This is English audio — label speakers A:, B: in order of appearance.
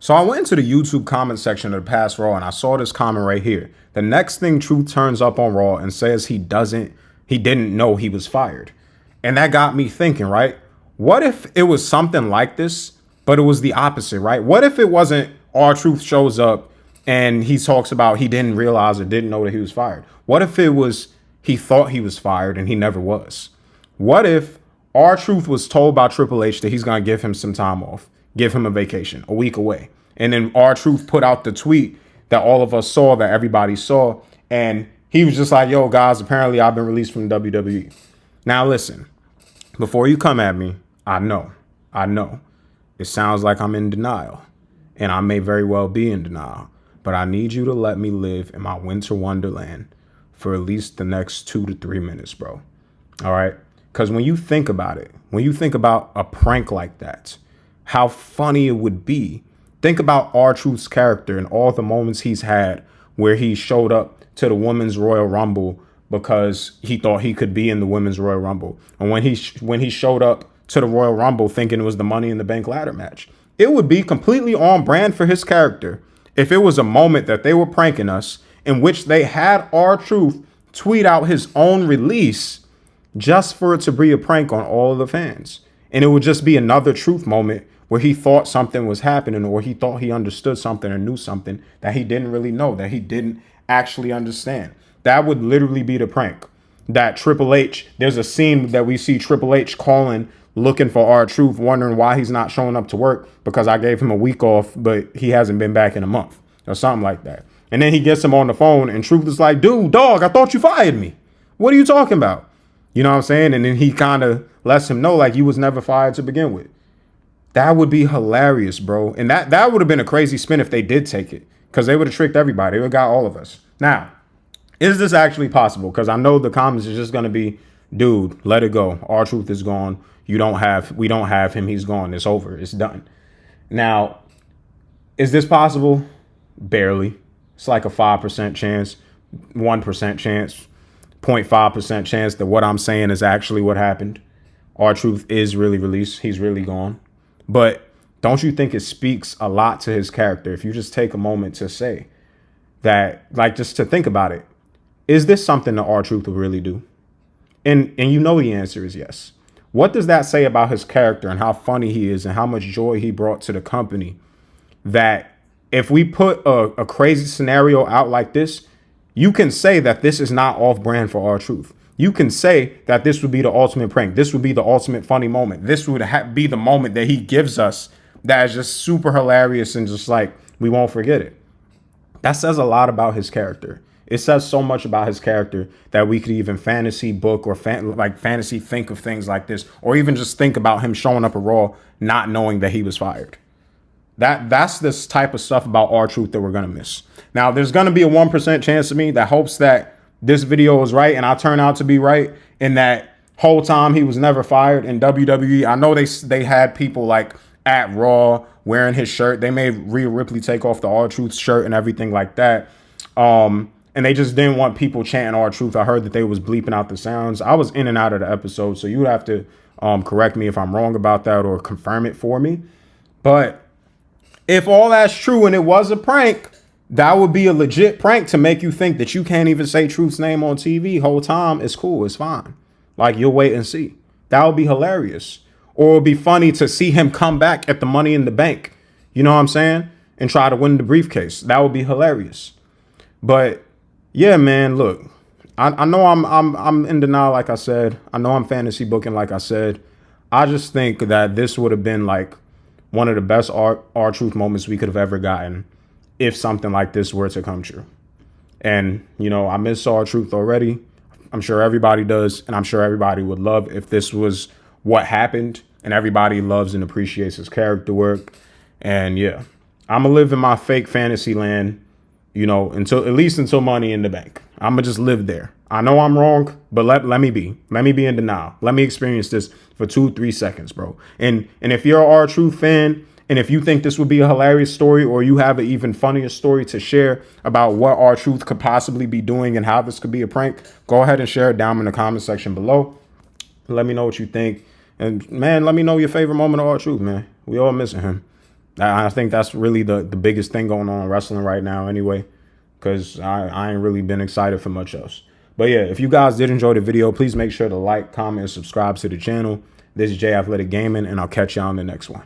A: So I went into the YouTube comment section of the past Raw and I saw this comment right here. The next thing Truth turns up on Raw and says he didn't know he was fired. And that got me thinking, right? What if it was something like this, but it was the opposite, right? What if it wasn't R-Truth shows up and he talks about he didn't realize or didn't know that he was fired? What if it was he thought he was fired and he never was? What if R-Truth was told by Triple H that he's going to give him some time off, give him a vacation, a week away? And then R-Truth put out the tweet that all of us saw, that everybody saw. And he was just like, yo, guys, apparently I've been released from WWE. Now, listen, before you come at me, I know it sounds like I'm in denial, and I may very well be in denial, but I need you to let me live in my winter wonderland for at least the next 2 to 3 minutes, bro. All right. Because when you think about it, when you think about a prank like that, how funny it would be. Think about R-Truth's character and all the moments he's had where he showed up to the Women's Royal Rumble because he thought he could be in the Women's Royal Rumble. And when he showed up to the Royal Rumble thinking it was the Money in the Bank ladder match, it would be completely on brand for his character if it was a moment that they were pranking us in which they had R-Truth tweet out his own release just for it to be a prank on all of the fans. And it would just be another Truth moment where he thought something was happening, or he thought he understood something or knew something that he didn't really know, that he didn't actually understand. That would literally be the prank. That Triple H, there's a scene that we see Triple H calling, looking for R-Truth, wondering why he's not showing up to work because I gave him a week off, but he hasn't been back in a month or something like that. And then he gets him on the phone and Truth is like, dude, dog, I thought you fired me. What are you talking about? You know what I'm saying? And then he kind of lets him know, like, you was never fired to begin with. That would be hilarious, bro. And that would have been a crazy spin if they did take it, because they would have tricked everybody. They would have got all of us. Now, is this actually possible? Because I know the comments is just going to be, dude, let it go. R-Truth is gone. We don't have him. He's gone. It's over. It's done. Now, is this possible? Barely. It's like a 5% chance, 1% chance, 0.5% chance that what I'm saying is actually what happened. R-Truth is really released. He's really gone. But don't you think it speaks a lot to his character if you just take a moment to say that, like, just to think about it? Is this something that R-Truth will really do? And you know the answer is yes. What does that say about his character and how funny he is and how much joy he brought to the company? That if we put a crazy scenario out like this, you can say that this is not off brand for R-Truth. You can say that this would be the ultimate prank. This would be the ultimate funny moment. This would be the moment that he gives us that is just super hilarious and just like, we won't forget it. That says a lot about his character. It says so much about his character that we could even fantasy book or fantasy think of things like this, or even just think about him showing up at Raw not knowing that he was fired. That's this type of stuff about R-Truth that we're going to miss. Now, there's going to be a 1% chance of me that hopes that this video is right and I turn out to be right, and that whole time he was never fired in WWE. I know they had people like at Raw wearing his shirt. They made Rhea Ripley take off the R-Truth shirt and everything like that. And they just didn't want people chanting R-Truth. I heard that they was bleeping out the sounds. I was in and out of the episode, so you would have to correct me if I'm wrong about that or confirm it for me. But if all that's true and it was a prank, that would be a legit prank to make you think that you can't even say Truth's name on TV whole time. It's cool. It's fine. Like, you'll wait and see. That would be hilarious. Or it would be funny to see him come back at the Money in the Bank, you know what I'm saying, and try to win the briefcase. That would be hilarious. But yeah, man, look, I know I'm in denial, like I said. I know I'm fantasy booking, like I said. I just think that this would have been like one of the best R-Truth moments we could have ever gotten if something like this were to come true. And, you know, I miss R-Truth already. I'm sure everybody does. And I'm sure everybody would love if this was what happened. And everybody loves and appreciates his character work. And yeah, I'm going to live in my fake fantasy land, you know, until Money in the Bank. I'm going to just live there. I know I'm wrong, but let me be in denial. Let me experience this for 2-3 seconds, bro. And if you're an R-Truth fan, and if you think this would be a hilarious story, or you have an even funnier story to share about what R-Truth could possibly be doing and how this could be a prank, go ahead and share it down in the comment section below. Let me know what you think. And man, let me know your favorite moment of R-Truth, man. We all missing him. I think that's really the biggest thing going on in wrestling right now anyway, because I ain't really been excited for much else. But yeah, if you guys did enjoy the video, please make sure to like, comment, and subscribe to the channel. This is J Athletic Gaming, and I'll catch you on the next one.